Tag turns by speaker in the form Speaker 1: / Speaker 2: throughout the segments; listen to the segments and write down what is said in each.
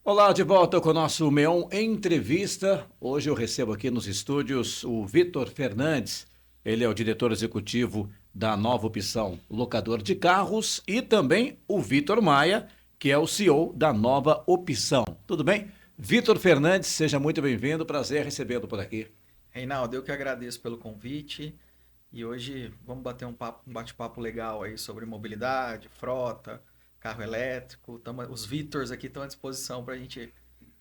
Speaker 1: Olá, de volta com o nosso Meon Entrevista. Hoje eu recebo aqui nos estúdios o Vitor Fernandes. Ele é o diretor executivo da Nova Opção Locador de Carros e também o Vitor Maia, que é o CEO da Nova Opção. Tudo bem? Vitor Fernandes, seja muito bem-vindo. Prazer recebê-lo por aqui.
Speaker 2: Reinaldo, eu que agradeço pelo convite e hoje vamos bater um bate-papo legal aí sobre mobilidade, frota, carro elétrico. Os Vitors aqui estão à disposição para a gente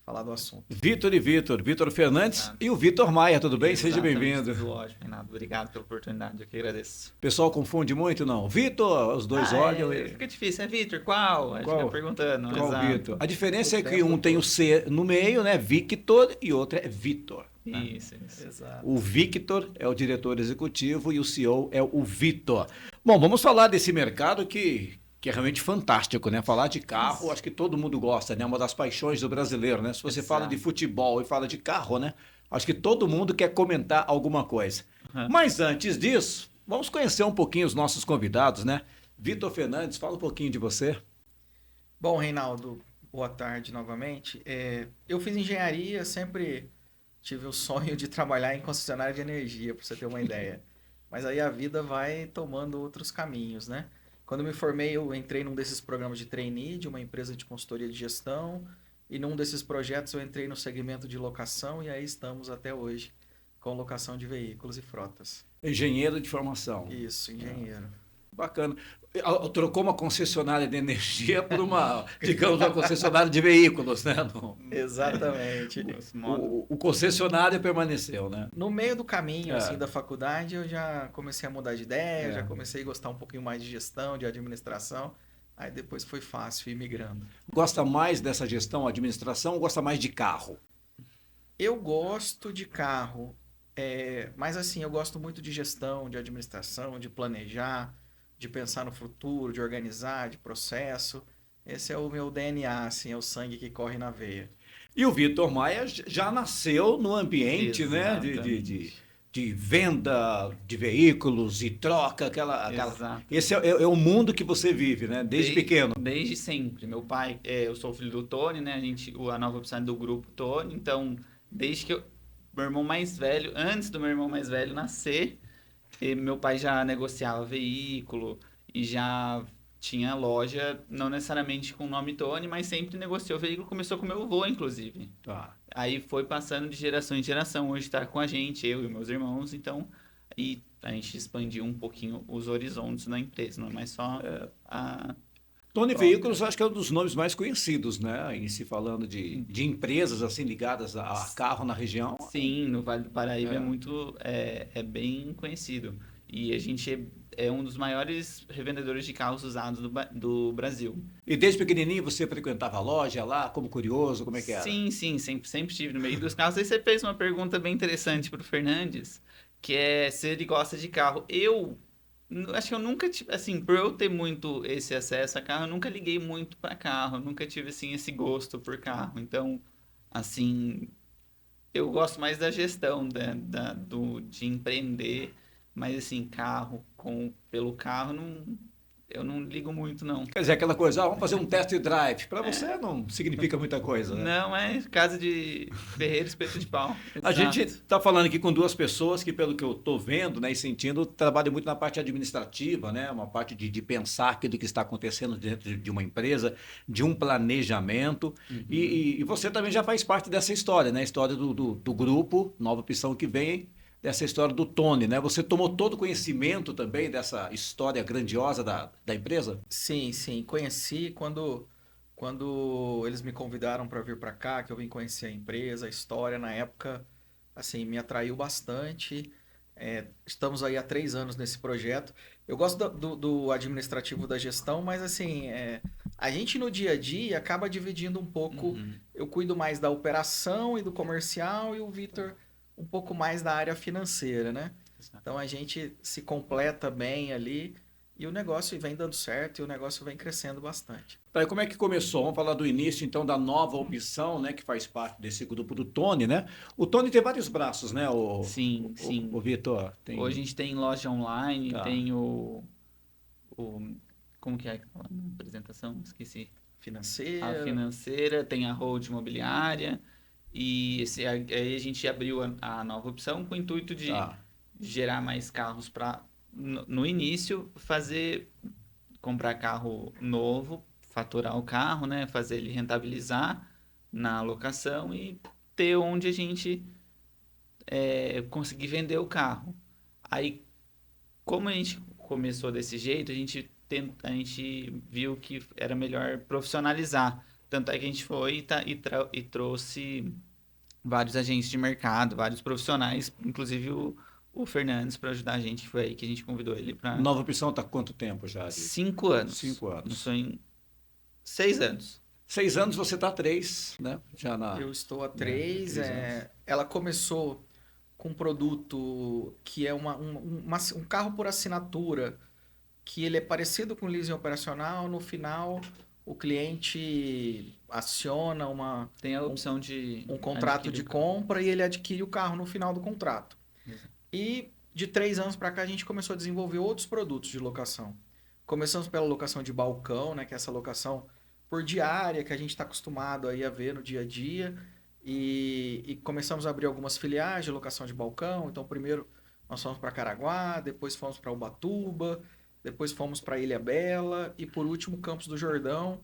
Speaker 2: falar do assunto.
Speaker 1: Vitor e Vitor, Vitor Fernandes
Speaker 3: Exato.
Speaker 1: e o Vitor Maia, tudo bem? Seja
Speaker 3: Exatamente,
Speaker 1: bem-vindo.
Speaker 3: tudo ótimo, Renato. Obrigado pela oportunidade, eu que agradeço.
Speaker 1: O pessoal confunde muito, não? Vitor, os dois olham e...
Speaker 3: Fica difícil, é Vitor, qual? A gente fica perguntando.
Speaker 1: Qual
Speaker 3: exato.
Speaker 1: Vitor? A diferença é
Speaker 2: O
Speaker 1: que
Speaker 2: tempo
Speaker 1: um tem o
Speaker 2: todo.
Speaker 1: C no meio, né? Victor, e outro é Vitor. Né?
Speaker 3: Isso.
Speaker 2: Exato.
Speaker 1: O Victor é o diretor executivo e o CEO é o Vitor. Bom, vamos falar desse mercado que é realmente fantástico, né? Falar de carro,
Speaker 3: Isso.
Speaker 1: acho que todo mundo gosta, né? Uma das paixões do brasileiro, né? Se você fala de
Speaker 3: Exato.
Speaker 1: futebol e fala de carro, né? Acho que todo mundo quer comentar alguma coisa.
Speaker 3: Uhum.
Speaker 1: Mas antes disso, vamos conhecer um pouquinho os nossos convidados, né? Vitor Fernandes, fala um pouquinho de você.
Speaker 2: Bom, Reinaldo, boa tarde novamente. Eu fiz engenharia, sempre tive o sonho de trabalhar em concessionária de energia, para você ter uma ideia. Mas aí a vida vai tomando outros caminhos, né? Quando eu me formei, eu entrei num desses programas de trainee de uma empresa de consultoria de gestão, e num desses projetos eu entrei no segmento de locação, e aí estamos até hoje com locação de veículos e frotas.
Speaker 1: Engenheiro de formação.
Speaker 2: Isso, engenheiro.
Speaker 1: Bacana. Trocou uma concessionária de energia por uma, digamos, uma concessionária de veículos, né?
Speaker 2: Exatamente.
Speaker 1: O concessionário permaneceu, né?
Speaker 2: No meio do caminho,
Speaker 1: É.
Speaker 2: assim, da faculdade, eu já comecei a mudar de ideia,
Speaker 1: É.
Speaker 2: já comecei a gostar um pouquinho mais de gestão, de administração. Aí depois foi fácil ir migrando.
Speaker 1: Gosta mais dessa gestão, administração, ou gosta mais de carro?
Speaker 2: Eu gosto de carro, mas assim, eu gosto muito de gestão, de administração, de planejar, de pensar no futuro, de organizar, de processo. Esse é o meu DNA, assim, é o sangue que corre na veia.
Speaker 1: E o Vitor Maia já nasceu no ambiente, né?
Speaker 3: Exatamente.
Speaker 1: De venda de veículos e troca,
Speaker 3: Exato.
Speaker 1: Esse é o mundo que você vive, né? Desde pequeno.
Speaker 3: Desde sempre. Meu pai, eu sou filho do Tony, né? A nova opção é do grupo Tony, então, desde que meu irmão mais velho, antes do meu irmão mais velho nascer, meu pai já negociava veículo e já tinha loja, não necessariamente com o nome Tony, mas sempre negociou veículo. Começou com meu avô, inclusive.
Speaker 1: Tá.
Speaker 3: Aí foi passando de geração em geração. Hoje está com a gente, eu e meus irmãos. Então, e a gente expandiu um pouquinho os horizontes da empresa, não é mais só a...
Speaker 1: Tony
Speaker 3: Pronto.
Speaker 1: Veículos, acho que é um dos nomes mais conhecidos, né? Em se falando de empresas assim ligadas a carro na região.
Speaker 3: Sim, no Vale do Paraíba
Speaker 1: É.
Speaker 3: é muito, é bem conhecido. E a gente é um dos maiores revendedores de carros usados do Brasil.
Speaker 1: E desde pequenininho você frequentava a loja lá, como curioso, como é que era?
Speaker 3: Sim, sempre estive no meio dos carros. Aí você fez uma pergunta bem interessante para o Fernandes, que é se ele gosta de carro. Acho que eu nunca tive, assim, por eu ter muito esse acesso a carro, eu nunca liguei muito para carro, eu nunca tive, assim, esse gosto por carro. Então, assim, eu gosto mais da gestão, de empreender, mas, assim, pelo carro, eu não ligo muito, não.
Speaker 1: Quer dizer, aquela coisa, vamos fazer um test drive. Para você não significa muita coisa, né?
Speaker 3: Não, é casa de ferreiro, espeto de pau.
Speaker 1: A gente
Speaker 3: Exato.
Speaker 1: está falando aqui com duas pessoas que, pelo que eu estou vendo, né, e sentindo, trabalham muito na parte administrativa, né, uma parte de pensar aquilo que está acontecendo dentro de uma empresa, de um planejamento. E você também já faz parte dessa história, né? A história do grupo Nova Opção que vem, dessa história do Tony, né? Você tomou todo o conhecimento também dessa história grandiosa da empresa?
Speaker 2: Sim, sim. Conheci quando eles me convidaram para vir para cá, que eu vim conhecer a empresa, a história. Na época, assim, me atraiu bastante. Estamos aí há 3 anos nesse projeto. Eu gosto do administrativo da gestão, mas assim, a gente no dia a dia acaba dividindo um pouco.
Speaker 3: Uhum.
Speaker 2: Eu cuido mais da operação e do comercial e o Vitor um pouco mais da área financeira, né?
Speaker 3: Exato.
Speaker 2: Então a gente se completa bem ali e o negócio vem dando certo e o negócio vem crescendo bastante.
Speaker 1: Tá, e como é que começou? Vamos falar do início, então, da Nova Opção, né, que faz parte desse grupo do Tony, né? O Tony tem vários braços, né,
Speaker 3: Sim, sim.
Speaker 1: o Vitor? Tem...
Speaker 3: Hoje a gente tem loja online,
Speaker 1: Tá.
Speaker 3: tem o... Como que é que fala na apresentação? Esqueci.
Speaker 2: financeira.
Speaker 3: tem a hold imobiliária. E aí a gente abriu a nova opção com o intuito de gerar mais carros para, no início, comprar carro novo, faturar o carro, né? Fazer ele rentabilizar na locação e ter onde a gente conseguir vender o carro. Aí, como a gente começou desse jeito, a gente viu que era melhor profissionalizar. Tanto é que a gente foi e trouxe vários agentes de mercado, vários profissionais, inclusive o Fernandes, para ajudar a gente. Foi aí que a gente convidou ele para...
Speaker 1: Nova opção está há quanto tempo já?
Speaker 3: 5 anos.
Speaker 1: 5 anos.
Speaker 3: Não sou em 6 anos.
Speaker 1: 6 anos, você está há 3, né?
Speaker 2: Eu estou há 3. Ela começou com um produto que é um carro por assinatura, que ele é parecido com o leasing operacional. No final, o cliente aciona
Speaker 3: tem a opção de
Speaker 2: um contrato de compra e ele adquire o carro no final do contrato.
Speaker 3: Exato.
Speaker 2: E de 3 anos para cá, a gente começou a desenvolver outros produtos de locação. Começamos pela locação de balcão, né, que é essa locação por diária que a gente está acostumado aí a ver no dia a dia. E começamos a abrir algumas filiais de locação de balcão. Então, primeiro nós fomos para Caraguá, depois fomos para Ubatuba, depois fomos para Ilhabela e, por último, Campos do Jordão.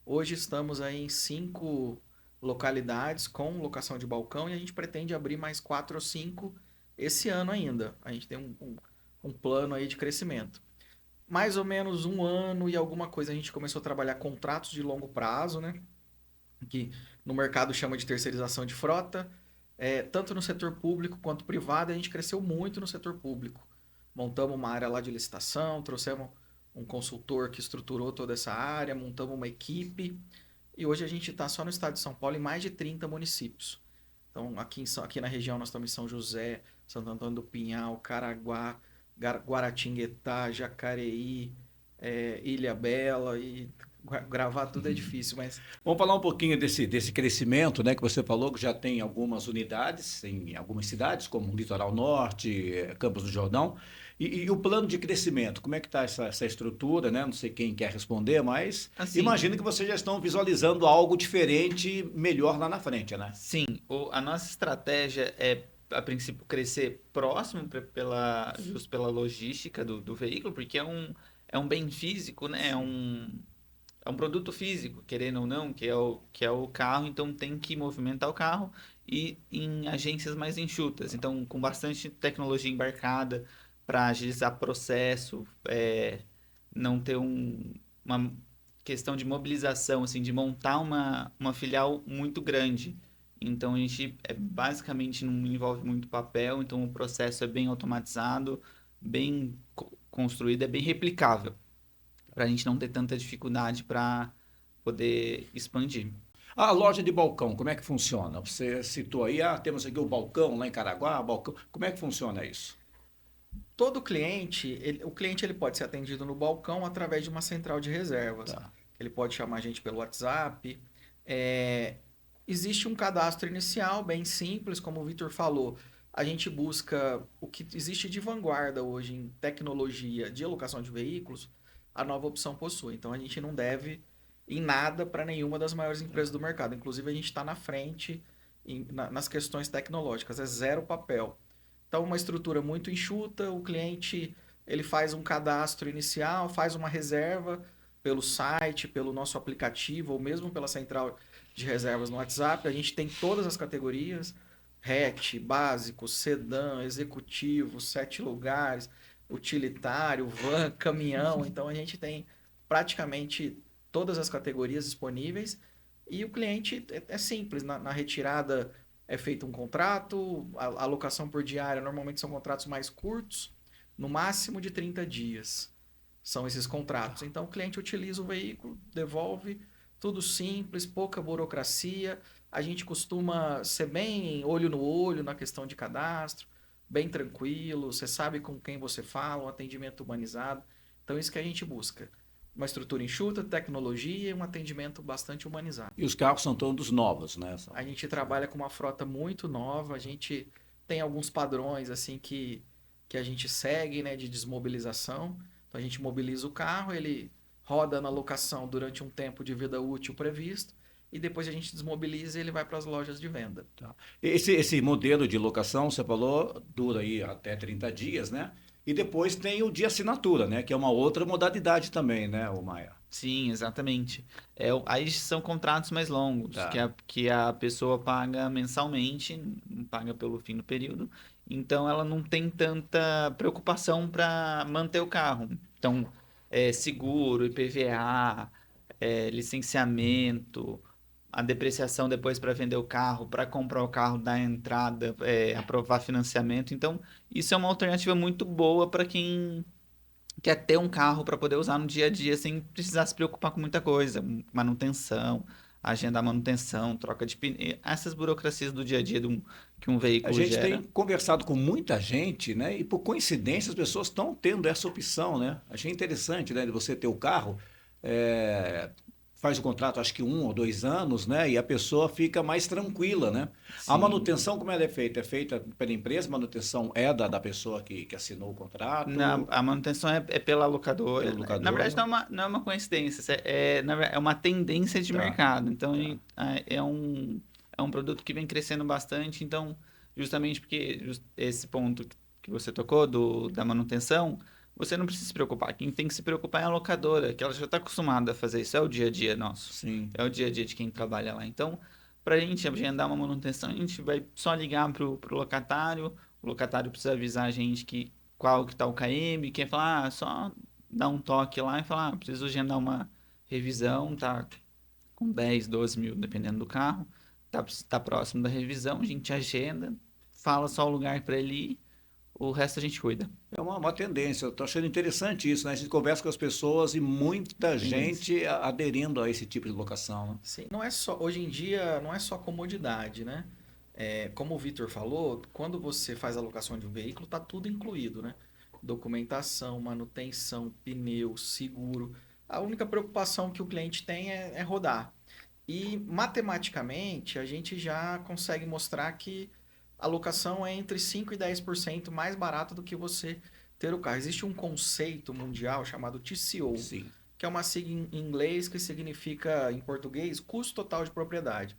Speaker 2: Hoje estamos aí em 5 localidades com locação de balcão e a gente pretende abrir mais 4 ou 5 esse ano ainda. A gente tem um plano aí de crescimento. Mais ou menos 1 ano e alguma coisa a gente começou a trabalhar contratos de longo prazo, né? Que no mercado chama de terceirização de frota. Tanto no setor público quanto privado, a gente cresceu muito no setor público. Montamos uma área lá de licitação, trouxemos um consultor que estruturou toda essa área, montamos uma equipe e hoje a gente está só no estado de São Paulo em mais de 30 municípios. Então aqui na região nós estamos em São José, Santo Antônio do Pinhal, Caraguá, Guaratinguetá, Jacareí, Ilhabela e gravar tudo é difícil, mas...
Speaker 1: Vamos falar um pouquinho desse crescimento, né, que você falou que já tem algumas unidades em algumas cidades, como Litoral Norte, Campos do Jordão, e o plano de crescimento, como é que está essa estrutura, né? Não sei quem quer responder, mas
Speaker 3: assim,
Speaker 1: imagino que vocês já estão visualizando algo diferente, melhor lá na frente, né?
Speaker 3: Sim, a nossa estratégia é, a princípio, crescer próximo justo pela logística do veículo, porque é um bem físico, né? É um produto físico, querendo ou não, que é o carro, então tem que movimentar o carro e em agências mais enxutas, então com bastante tecnologia embarcada para agilizar processo, não ter uma questão de mobilização, assim, de montar uma filial muito grande. Então a gente basicamente não envolve muito papel, então o processo é bem automatizado, bem construído, é bem replicável, para a gente não ter tanta dificuldade para poder expandir.
Speaker 1: A loja de balcão, como é que funciona? Você citou aí, temos aqui o balcão lá em Caraguá, balcão. Como é que funciona isso?
Speaker 2: Todo cliente, o cliente ele pode ser atendido no balcão através de uma central de reservas.
Speaker 1: Tá.
Speaker 2: Ele pode chamar a gente pelo WhatsApp. Existe um cadastro inicial bem simples, como o Vitor falou. A gente busca o que existe de vanguarda hoje em tecnologia de alocação de veículos, a nova opção possui. Então a gente não deve em nada para nenhuma das maiores empresas do mercado. Inclusive a gente está na frente nas questões tecnológicas, é zero papel. Então uma estrutura muito enxuta, o cliente ele faz um cadastro inicial, faz uma reserva pelo site, pelo nosso aplicativo ou mesmo pela central de reservas no WhatsApp. A gente tem todas as categorias, hatch, básico, sedã, executivo, 7 lugares, utilitário, van, caminhão. Então a gente tem praticamente todas as categorias disponíveis e o cliente é simples. Na retirada é feito um contrato, a alocação por diária normalmente são contratos mais curtos, no máximo de 30 dias são esses contratos. Então o cliente utiliza o veículo, devolve, tudo simples, pouca burocracia. A gente costuma ser bem olho no olho na questão de cadastro, bem tranquilo, você sabe com quem você fala, um atendimento humanizado. Então isso que a gente busca. Uma estrutura enxuta, tecnologia e um atendimento bastante humanizado.
Speaker 1: E os carros são todos novos, né?
Speaker 2: A gente trabalha com uma frota muito nova, a gente tem alguns padrões assim que a gente segue, né, de desmobilização. Então a gente mobiliza o carro, ele roda na locação durante um tempo de vida útil previsto e depois a gente desmobiliza e ele vai para as lojas de venda.
Speaker 1: Tá. Esse modelo de locação, você falou, dura aí até 30 dias, né? E depois tem o de assinatura, né? Que é uma outra modalidade também, né, o Maia?
Speaker 3: Sim, exatamente. Aí são contratos mais longos,
Speaker 1: Tá.
Speaker 3: que a pessoa paga mensalmente, não paga pelo fim do período, então ela não tem tanta preocupação para manter o carro. Então, seguro, IPVA, licenciamento, a depreciação depois para vender o carro, para comprar o carro, dar entrada, aprovar financiamento. Então, isso é uma alternativa muito boa para quem quer ter um carro para poder usar no dia a dia sem precisar se preocupar com muita coisa, manutenção, agendar manutenção, troca de pneu, essas burocracias do dia a dia que um
Speaker 1: A
Speaker 3: veículo
Speaker 1: gente tem
Speaker 3: gera.
Speaker 1: conversado com muita gente, né? E por coincidência as pessoas estão tendo essa opção, né? Achei interessante, né? De você ter o carro, é, faz o contrato, acho que 1 ou 2 anos, né? E a pessoa fica mais tranquila, né? A
Speaker 3: Sim.
Speaker 1: manutenção, como ela é feita? É feita pela empresa, a manutenção é da pessoa que assinou o contrato,
Speaker 3: A manutenção é pela locadora.
Speaker 1: pelo
Speaker 3: Na
Speaker 1: locador,
Speaker 3: verdade,
Speaker 1: né?
Speaker 3: não é uma coincidência, é uma tendência de
Speaker 1: Tá,
Speaker 3: mercado. Então,
Speaker 1: tá.
Speaker 3: é um produto que vem crescendo bastante. Então, justamente porque esse ponto que você tocou da manutenção, você não precisa se preocupar. Quem tem que se preocupar é a locadora, que ela já está acostumada a fazer isso. É o dia a dia nosso.
Speaker 1: Sim.
Speaker 3: É o dia a dia de quem trabalha lá. Então, para a gente agendar uma manutenção, a gente vai só ligar para o locatário. O locatário precisa avisar a gente que qual que tá o KM, quer falar, só dá um toque lá e falar, preciso agendar uma revisão, tá com 10, 12 mil, dependendo do carro, tá próximo da revisão, a gente agenda, fala só o lugar para ele ir, o resto a gente cuida.
Speaker 1: É uma tendência, eu estou achando interessante isso, né? A gente conversa com as pessoas e muita
Speaker 3: Tendência.
Speaker 1: gente aderindo a esse tipo de locação, né?
Speaker 2: Sim, não é só, hoje em dia não é só comodidade, né? Como o Vitor falou, quando você faz a locação de um veículo, tá tudo incluído, né? Documentação, manutenção, pneu, seguro. A única preocupação que o cliente tem é rodar. E matematicamente a gente já consegue mostrar que a locação é entre 5 e 10% mais barata do que você ter o carro. Existe um conceito mundial chamado TCO,
Speaker 1: Sim.
Speaker 2: que é uma sigla em inglês que significa, em português, custo total de propriedade.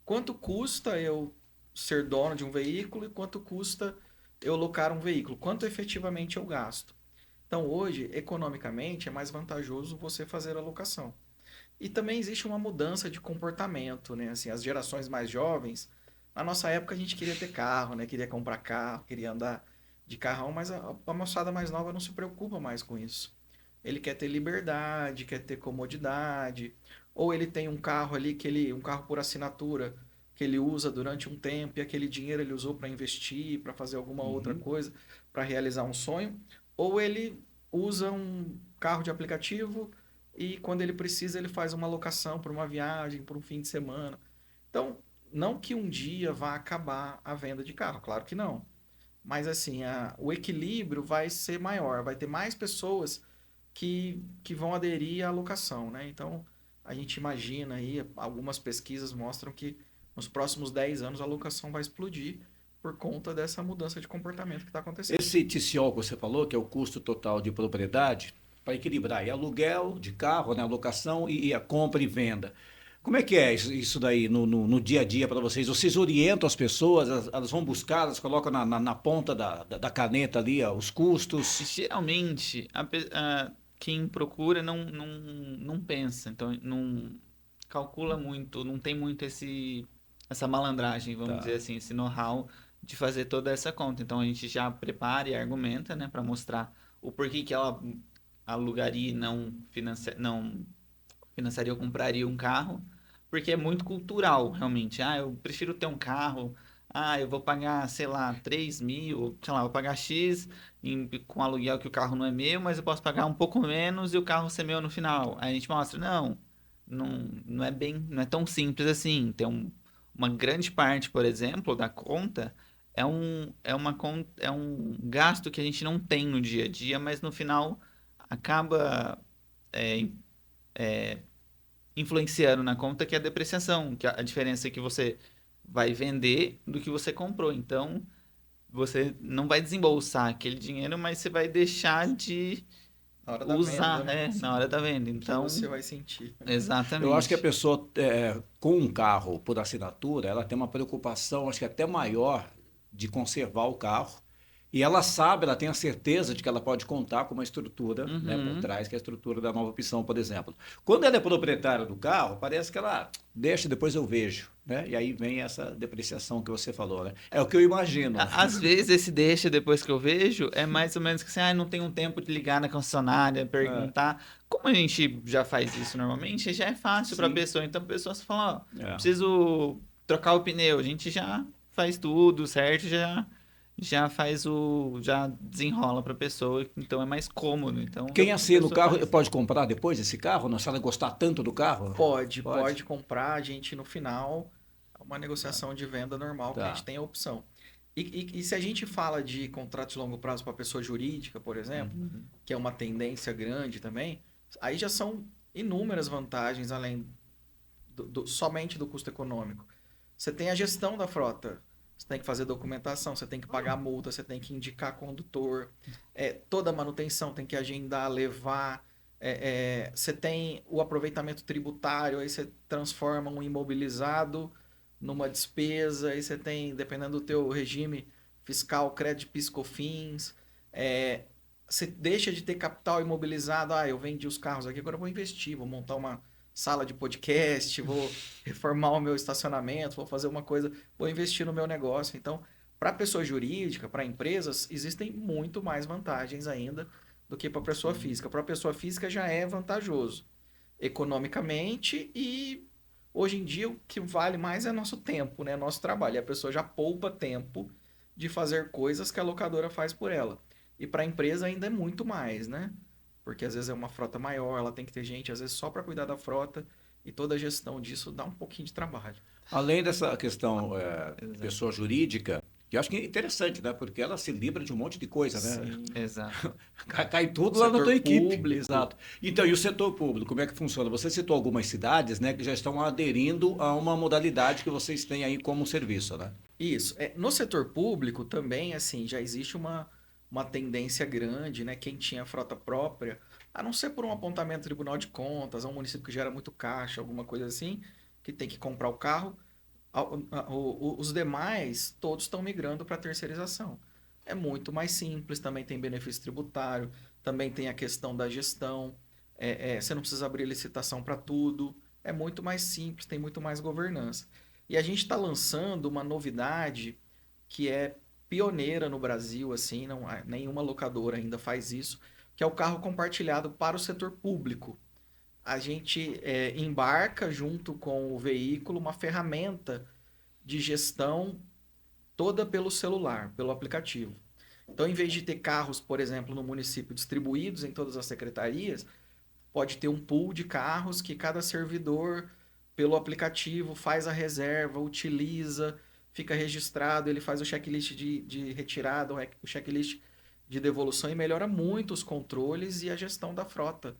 Speaker 2: Quanto custa eu ser dono de um veículo e quanto custa eu locar um veículo? Quanto efetivamente eu gasto? Então, hoje, economicamente, é mais vantajoso você fazer a locação. E também existe uma mudança de comportamento, né? Assim, as gerações mais jovens, na nossa época a gente queria ter carro, né? Queria comprar carro, queria andar de carrão, mas a moçada mais nova não se preocupa mais com isso. Ele quer ter liberdade, quer ter comodidade, ou ele tem um carro ali um carro por assinatura que ele usa durante um tempo e aquele dinheiro ele usou para investir, para fazer alguma outra
Speaker 1: Uhum.
Speaker 2: coisa, para realizar um sonho, ou ele usa um carro de aplicativo e quando ele precisa ele faz uma locação por uma viagem, por um fim de semana. Então, não que um dia vá acabar a venda de carro, claro que não. Mas assim, o equilíbrio vai ser maior, vai ter mais pessoas que vão aderir à locação, né? Então, a gente imagina aí, algumas pesquisas mostram que nos próximos 10 anos a locação vai explodir por conta dessa mudança de comportamento que está acontecendo.
Speaker 1: Esse TCO que você falou, que é o custo total de propriedade, para equilibrar aí aluguel de carro, né, a locação e a compra e venda. Como é que é isso daí no dia a dia para vocês? Vocês orientam as pessoas, elas vão buscar, elas colocam na ponta da caneta ali ó, os custos?
Speaker 3: Geralmente, quem procura não pensa, então não calcula muito, não tem muito essa malandragem, vamos dizer
Speaker 1: Tá.
Speaker 3: assim, esse know-how de fazer toda essa conta. Então a gente já prepara e argumenta, né, para mostrar o porquê que ela alugaria e não financiaria ou compraria um carro, porque é muito cultural, realmente. Ah, eu prefiro ter um carro. Ah, eu vou pagar, sei lá, 3 mil, sei lá, vou pagar X com aluguel que o carro não é meu, mas eu posso pagar um pouco menos e o carro ser meu no final. Aí a gente mostra, não é bem, não é tão simples assim. Tem uma grande parte, por exemplo, da conta é um gasto que a gente não tem no dia a dia, mas no final acaba é, influenciando na conta, que é a depreciação, que é a diferença que você vai vender do que você comprou. Então, você não vai desembolsar aquele dinheiro, mas você vai deixar
Speaker 2: Na hora da
Speaker 3: usar,
Speaker 2: venda, né?
Speaker 3: na hora da venda.
Speaker 2: Que
Speaker 3: Então,
Speaker 2: você vai sentir.
Speaker 3: exatamente.
Speaker 1: Eu acho que a pessoa, com um carro por assinatura, ela tem uma preocupação, acho que até maior, de conservar o carro. E ela sabe, ela tem a certeza de que ela pode contar com uma estrutura, né, por trás, que é a estrutura da nova opção, por exemplo. Quando ela é proprietária do carro, parece que ela deixa, depois eu vejo, né? E aí vem essa depreciação que você falou, né? É o que eu imagino.
Speaker 3: Às vezes esse deixa depois que eu vejo é mais ou menos que assim, não tenho tempo de ligar na concessionária, perguntar. Como a gente já faz isso normalmente, já é fácil para a
Speaker 1: Sim.
Speaker 3: pessoa. Então a pessoa só fala, ó,
Speaker 1: É.
Speaker 3: preciso trocar o pneu. A gente já faz tudo certo, já faz já desenrola para a pessoa, então é mais cômodo. Então
Speaker 1: Quem
Speaker 3: a
Speaker 1: assina o
Speaker 3: pessoa
Speaker 1: carro
Speaker 3: faz.
Speaker 1: pode comprar depois esse carro? Não, se ela gostar tanto do carro?
Speaker 2: Pode comprar, a gente no final, uma negociação de venda normal, que a
Speaker 1: Tá.
Speaker 2: gente tem a opção. E se a gente fala de contrato de longo prazo para pessoa jurídica, por exemplo, que é uma tendência grande também, aí já são inúmeras vantagens além somente do custo econômico. Você tem a gestão da frota, você tem que fazer documentação, você tem que pagar multa, você tem que indicar condutor, toda a manutenção tem que agendar, levar. Você tem o aproveitamento tributário, aí você transforma um imobilizado numa despesa, aí você tem, dependendo do teu regime fiscal, crédito, PIS/COFINS, você deixa de ter capital imobilizado, eu vendi os carros aqui, agora eu vou investir, vou montar uma sala de podcast, vou reformar o meu estacionamento, vou fazer uma coisa, vou investir no meu negócio. Então, para pessoa jurídica, para empresas, existem muito mais vantagens ainda do que para pessoa física. Para pessoa física já é vantajoso economicamente e hoje em dia o que vale mais é nosso tempo, né? Nosso trabalho. E a pessoa já poupa tempo de fazer coisas que a locadora faz por ela. E para a empresa ainda é muito mais, né? Porque às vezes é uma frota maior, ela tem que ter gente, às vezes só para cuidar da frota, e toda a gestão disso dá um pouquinho de trabalho.
Speaker 1: Além dessa questão
Speaker 3: Exato.
Speaker 1: pessoa jurídica, que eu acho que é interessante, né? Porque ela se livra de um monte de coisa, né?
Speaker 2: Sim.
Speaker 3: Exato.
Speaker 1: Cai tudo lá na tua equipe.
Speaker 2: Público.
Speaker 1: Exato. Então, e o setor público, como é que funciona? Você citou algumas cidades, né, que já estão aderindo a uma modalidade que vocês têm aí como serviço, né?
Speaker 2: Isso. No setor público também, assim, já existe uma tendência grande, né? Quem tinha frota própria, a não ser por um apontamento do Tribunal de Contas, um município que gera muito caixa, alguma coisa assim, que tem que comprar o carro, os demais todos estão migrando para a terceirização. É muito mais simples, também tem benefício tributário, também tem a questão da gestão, você não precisa abrir licitação para tudo, é muito mais simples, tem muito mais governança. E a gente está lançando uma novidade que é pioneira no Brasil, assim, não, nenhuma locadora ainda faz isso, que é o carro compartilhado para o setor público. A gente embarca junto com o veículo uma ferramenta de gestão toda pelo celular, pelo aplicativo. Então, em vez de ter carros, por exemplo, no município distribuídos em todas as secretarias, pode ter um pool de carros que cada servidor, pelo aplicativo, faz a reserva, utiliza, fica registrado, ele faz o checklist de retirada, o checklist de devolução e melhora muito os controles e a gestão da frota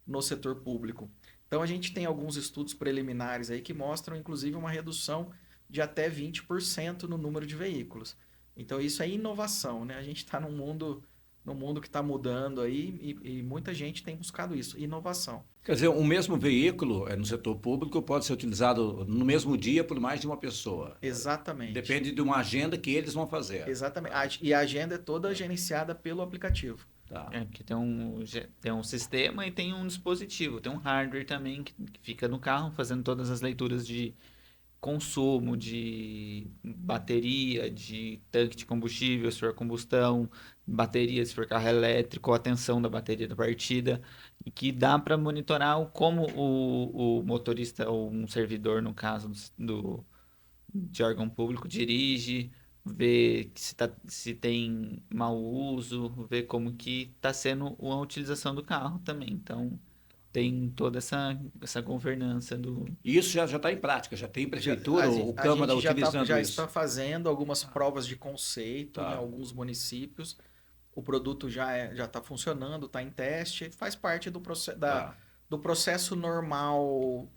Speaker 2: no setor público. Então, a gente tem alguns estudos preliminares aí que mostram, inclusive, uma redução de até 20% no número de veículos. Então, isso é inovação, né? A gente está num mundo que está mudando aí e muita gente tem buscado isso, inovação.
Speaker 1: Quer dizer, um mesmo veículo no setor público pode ser utilizado no mesmo dia por mais de uma pessoa.
Speaker 2: Exatamente.
Speaker 1: Depende de uma agenda que eles vão fazer.
Speaker 2: Exatamente. E a agenda é toda gerenciada pelo aplicativo.
Speaker 1: Tá.
Speaker 3: Porque tem um sistema e tem um dispositivo, tem um hardware também que fica no carro fazendo todas as leituras de consumo, de bateria, de tanque de combustível, se for combustão, bateria, se for carro elétrico, a tensão da bateria da partida, e que dá para monitorar como o motorista ou um servidor, no caso de órgão público, dirige, ver se tem mau uso, ver como que está sendo a utilização do carro também. Então, tem toda essa governança do...
Speaker 1: E isso já está em prática, já tem prefeitura ou Câmara
Speaker 2: a gente
Speaker 1: utilizando
Speaker 2: já
Speaker 1: isso.
Speaker 2: está fazendo algumas provas de conceito
Speaker 1: Tá.
Speaker 2: em alguns municípios. O produto já está funcionando, está em teste, faz parte do processo normal,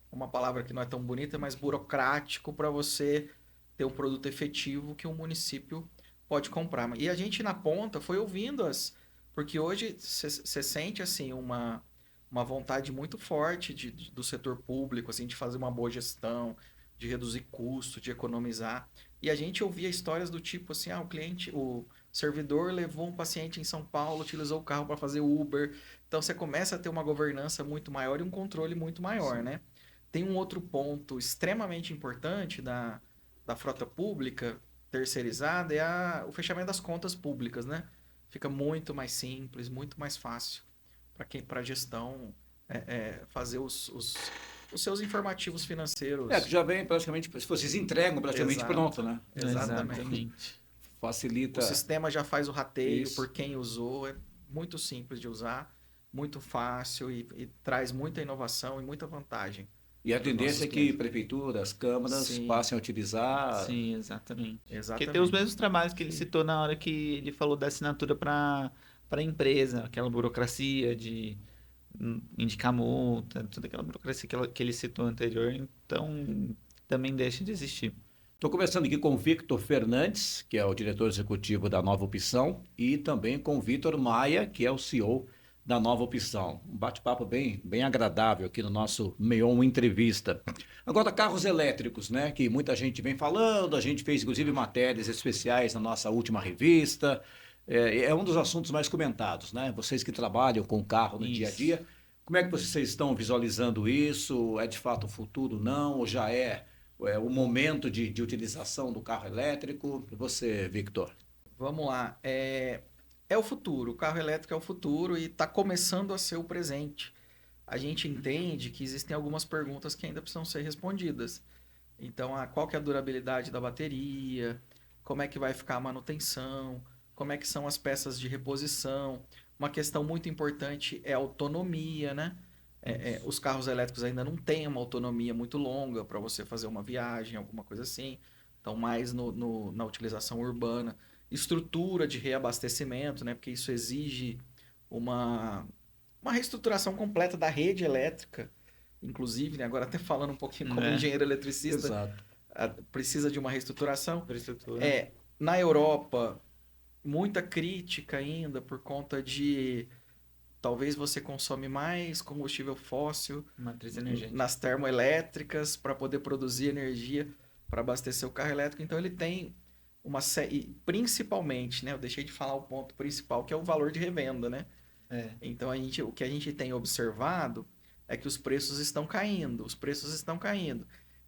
Speaker 2: uma palavra que não é tão bonita, mas burocrático para você ter um produto efetivo que um município pode comprar. E a gente na ponta foi ouvindo Porque hoje você sente assim uma vontade muito forte do setor público, assim, de fazer uma boa gestão, de reduzir custo, de economizar. E a gente ouvia histórias do tipo assim, o servidor levou um paciente em São Paulo, utilizou o carro para fazer Uber. Então você começa a ter uma governança muito maior e um controle muito maior, né? Tem um outro ponto extremamente importante da frota pública terceirizada, o fechamento das contas públicas, né? Fica muito mais simples, muito mais fácil para a gestão fazer os seus informativos financeiros.
Speaker 1: Que já vem praticamente, se vocês entregam praticamente
Speaker 2: Exato.
Speaker 1: pronto, né?
Speaker 2: Exatamente.
Speaker 1: Facilita.
Speaker 2: O sistema já faz o rateio
Speaker 1: Isso.
Speaker 2: por quem usou, é muito simples de usar, muito fácil e traz muita inovação e muita vantagem.
Speaker 1: E a tendência é que prefeituras, câmaras
Speaker 2: Sim.
Speaker 1: passem a utilizar.
Speaker 3: Sim, exatamente.
Speaker 2: Exatamente.
Speaker 3: Porque tem os mesmos trabalhos que ele citou na hora que ele falou da assinatura para a empresa, aquela burocracia de indicar multa, toda aquela burocracia que ele citou anterior, então também deixa de existir.
Speaker 1: Estou conversando aqui com o Victor Fernandes, que é o diretor executivo da Nova Opção, e também com o Vitor Maia, que é o CEO da Nova Opção. Um bate-papo bem agradável aqui no nosso Meon Entrevista. Agora, carros elétricos, né? Que muita gente vem falando, a gente fez inclusive matérias especiais na nossa última revista. É um dos assuntos mais comentados, né? Vocês que trabalham com carro no dia a dia, como é que vocês estão visualizando isso? É de fato o futuro, não? Ou já é o momento de utilização do carro elétrico? E você, Victor?
Speaker 2: Vamos lá. É o futuro. O carro elétrico é o futuro e está começando a ser o presente. A gente entende que existem algumas perguntas que ainda precisam ser respondidas. Então, qual que é a durabilidade da bateria? Como é que vai ficar a manutenção? Como é que são as peças de reposição? Uma questão muito importante é a autonomia, né? Os carros elétricos ainda não têm uma autonomia muito longa para você fazer uma viagem, alguma coisa assim. Então, mais na utilização urbana. Estrutura de reabastecimento, né? Porque isso exige uma reestruturação completa da rede elétrica. Inclusive, né? Agora até falando um pouquinho como engenheiro eletricista,
Speaker 1: Exato.
Speaker 2: precisa de uma reestruturação.
Speaker 3: Infraestrutura.
Speaker 2: Na Europa, muita crítica ainda por conta de talvez você consome mais combustível fóssil
Speaker 3: Matriz energética.
Speaker 2: nas termoelétricas para poder produzir energia para abastecer o carro elétrico. Então ele tem uma série, principalmente, né? Eu deixei de falar o ponto principal, que é o valor de revenda, né? Então o que a gente tem observado é que os preços estão caindo.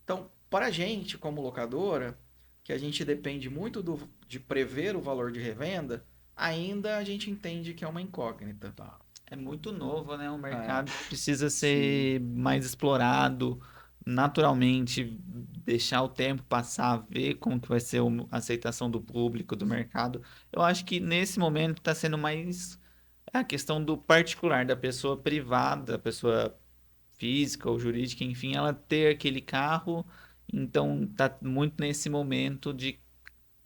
Speaker 2: Então, para a gente, como locadora, que a gente depende muito de prever o valor de revenda, ainda a gente entende que é uma incógnita.
Speaker 3: É muito novo, né? O mercado precisa ser mais explorado naturalmente, deixar o tempo passar, ver como que vai ser a aceitação do público, do mercado. Eu acho que nesse momento está sendo mais a questão do particular, da pessoa privada, da pessoa física ou jurídica, enfim, ela ter aquele carro. Então, tá muito nesse momento de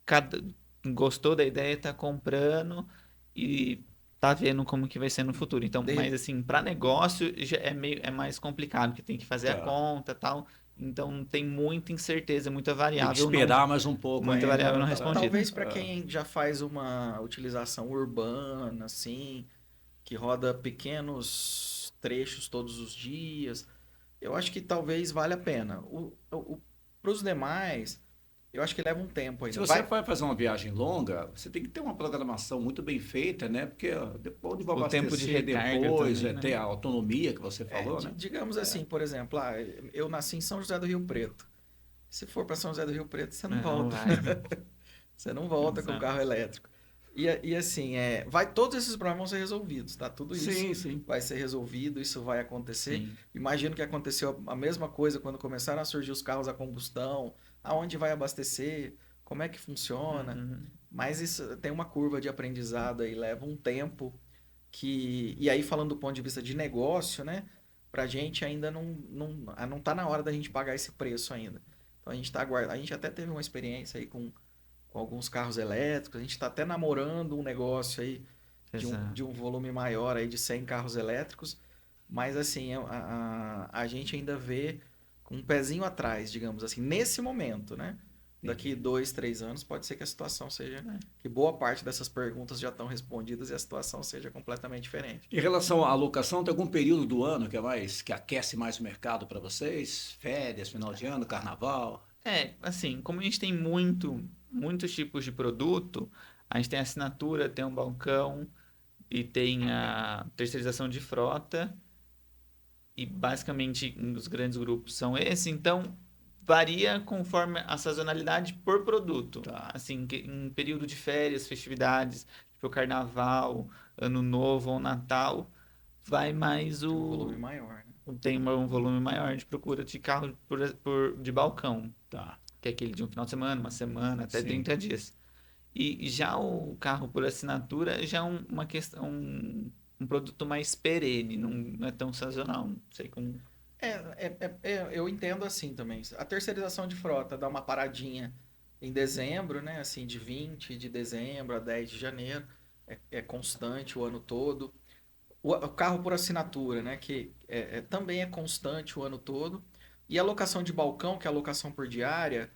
Speaker 3: cada gostou da ideia, tá comprando e tá vendo como que vai ser no futuro. Então, mas assim, para negócio já é mais complicado, porque tem que fazer a conta, tal. Então, tem muita incerteza, muita variável.
Speaker 1: Tem que esperar mais um pouco.
Speaker 3: Muita variável não respondida.
Speaker 2: Talvez para quem já faz uma utilização urbana, assim, que roda pequenos trechos todos os dias, eu acho que talvez valha a pena. Para os demais, eu acho que leva um tempo ainda.
Speaker 1: Se você vai fazer uma viagem longa, você tem que ter uma programação muito bem feita, né? Porque depois onde vai abastecer,
Speaker 3: tempo de recarga
Speaker 1: depois
Speaker 3: também, né?
Speaker 1: ter a autonomia que você falou, né?
Speaker 2: Digamos assim, por exemplo, eu nasci em São José do Rio Preto. Se for para São José do Rio Preto, você não volta. Você não volta com o carro elétrico. E assim, todos esses problemas vão ser resolvidos, tá? Tudo isso vai ser resolvido, isso vai acontecer. Sim. Imagino que aconteceu a mesma coisa quando começaram a surgir os carros a combustão, aonde vai abastecer, como é que funciona. Mas isso tem uma curva de aprendizado aí, leva um tempo e aí falando do ponto de vista de negócio, né? Pra gente ainda não tá na hora da gente pagar esse preço ainda. Então a gente tá aguardando. A gente até teve uma experiência aí com alguns carros elétricos, a gente está até namorando um negócio aí de um volume maior aí de 100 carros elétricos, mas assim, a gente ainda vê com um pezinho atrás, digamos assim, nesse momento, né? Daqui 2, 3 anos pode ser que a situação seja... Que boa parte dessas perguntas já estão respondidas e a situação seja completamente diferente.
Speaker 1: Em relação à alocação, tem algum período do ano que aquece mais o mercado para vocês? Férias, final de ano, carnaval?
Speaker 3: Assim, como a gente tem muitos tipos de produto, a gente tem assinatura, tem um balcão e tem a terceirização de frota e basicamente os grandes grupos são esses, então varia conforme a sazonalidade por produto.
Speaker 1: Tá.
Speaker 3: Assim, em período de férias, festividades, tipo Carnaval, Ano Novo ou Natal, vai mais
Speaker 2: Um volume maior, né?
Speaker 3: tem um volume maior de procura de carro de balcão,
Speaker 1: Tá.
Speaker 3: que é aquele de um final de semana, uma semana, até
Speaker 1: Sim.
Speaker 3: 30 dias. E já o carro por assinatura já é uma questão, um produto mais perene, não é tão sazonal, não sei como...
Speaker 2: Eu entendo assim também. A terceirização de frota dá uma paradinha em dezembro, né? Assim, de 20 de dezembro a 10 de janeiro. É constante o ano todo. O carro por assinatura, né? Que também é constante o ano todo. E a locação de balcão, que é a locação por diária,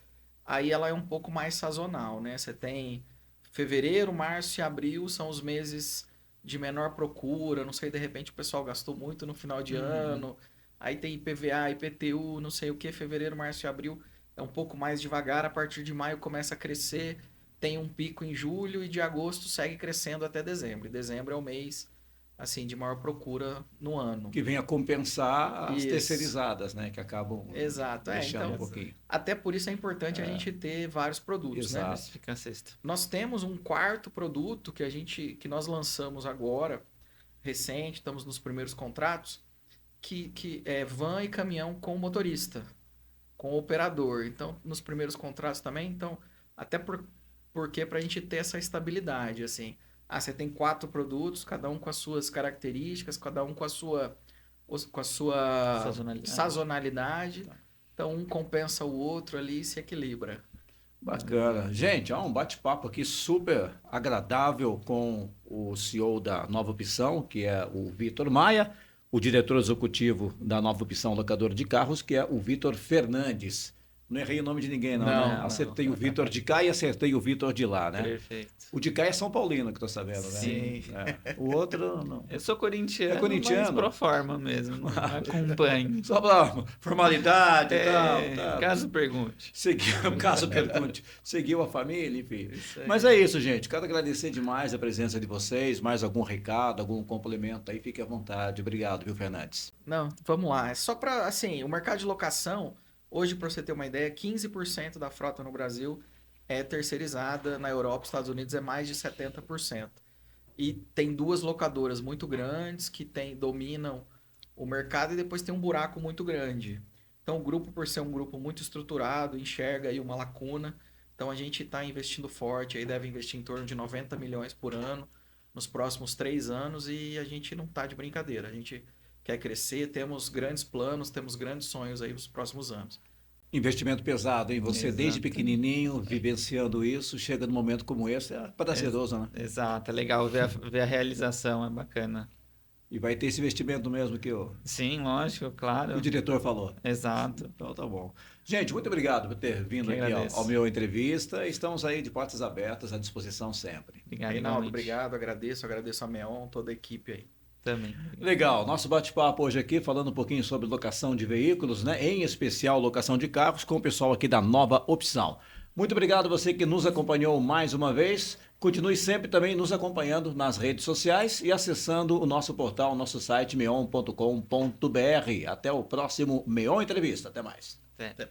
Speaker 2: aí ela é um pouco mais sazonal, né? Você tem fevereiro, março e abril são os meses de menor procura. Não sei, de repente o pessoal gastou muito no final de ano. Aí tem IPVA, IPTU, não sei o que, fevereiro, março e abril é um pouco mais devagar. A partir de maio começa a crescer, tem um pico em julho e de agosto segue crescendo até dezembro. E dezembro é o mês assim de maior procura no ano.
Speaker 1: Que vem a compensar as
Speaker 2: Isso.
Speaker 1: terceirizadas, né? Que acabam
Speaker 2: Exato,
Speaker 1: deixando
Speaker 2: então
Speaker 1: um pouquinho.
Speaker 2: até por isso é importante a gente ter vários produtos, né?
Speaker 1: Exato.
Speaker 3: Fica a sexta.
Speaker 2: Nós temos um quarto produto que nós lançamos agora, recente, estamos nos primeiros contratos, que é van e caminhão com motorista, com operador. Então, nos primeiros contratos também, então, até porque para a gente ter essa estabilidade, assim. Você tem 4 produtos, cada um com as suas características, cada um com a sua sazonalidade. Então, um compensa o outro ali e se equilibra.
Speaker 1: Bacana. Gente, um bate-papo aqui super agradável com o CEO da Nova Opção, que é o Vitor Maia, o diretor executivo da Nova Opção Locadora de Carros, que é o Vitor Fernandes. Não errei o nome de ninguém, não, né? Acertei o Vitor de cá e acertei o Vitor de lá, né?
Speaker 3: Perfeito.
Speaker 1: O de cá é São Paulino, que estou sabendo, né?
Speaker 3: Sim.
Speaker 1: O outro, não.
Speaker 3: Eu sou corintiano,
Speaker 1: É corintiano?
Speaker 3: mas pro forma mesmo, não acompanho.
Speaker 1: Só para formalidade e tal.
Speaker 3: Caso pergunte.
Speaker 1: Caso pergunte. Seguiu a família, enfim.
Speaker 3: Aí.
Speaker 1: Mas é isso, gente. Quero agradecer demais a presença de vocês. Mais algum recado, algum complemento aí, fique à vontade. Obrigado, viu, Fernandes?
Speaker 2: Não, vamos lá. É só para, assim, o mercado de locação, hoje, para você ter uma ideia, 15% da frota no Brasil é terceirizada. Na Europa, Estados Unidos, é mais de 70%. E tem 2 locadoras muito grandes que dominam o mercado e depois tem um buraco muito grande. Então, o grupo, por ser um grupo muito estruturado, enxerga aí uma lacuna. Então, a gente está investindo forte, aí deve investir em torno de 90 milhões por ano nos próximos 3 anos e a gente não está de brincadeira. A gente quer crescer, temos grandes planos, temos grandes sonhos aí nos próximos anos.
Speaker 1: Investimento pesado, hein? Você
Speaker 3: Exato.
Speaker 1: desde pequenininho, vivenciando isso, chega num momento como esse, é prazeroso, né?
Speaker 3: Exato, é legal ver a realização, é bacana.
Speaker 1: E vai ter esse investimento mesmo que
Speaker 3: Sim, lógico, claro.
Speaker 1: o diretor falou.
Speaker 3: Exato.
Speaker 1: Então tá bom. Gente, muito obrigado por ter vindo aqui ao meu entrevista. Estamos aí de portas abertas, à disposição sempre.
Speaker 3: Obrigado,
Speaker 2: Reinaldo,
Speaker 3: igualmente.
Speaker 2: obrigado, agradeço a Meon, toda a equipe aí.
Speaker 3: Também.
Speaker 1: Legal, nosso bate-papo hoje aqui falando um pouquinho sobre locação de veículos, né? Em especial locação de carros, com o pessoal aqui da Nova Opção. Muito obrigado a você que nos acompanhou mais uma vez. Continue sempre também nos acompanhando nas redes sociais e acessando o nosso portal, nosso site meon.com.br. Até o próximo Meon Entrevista. Até mais.
Speaker 3: Até.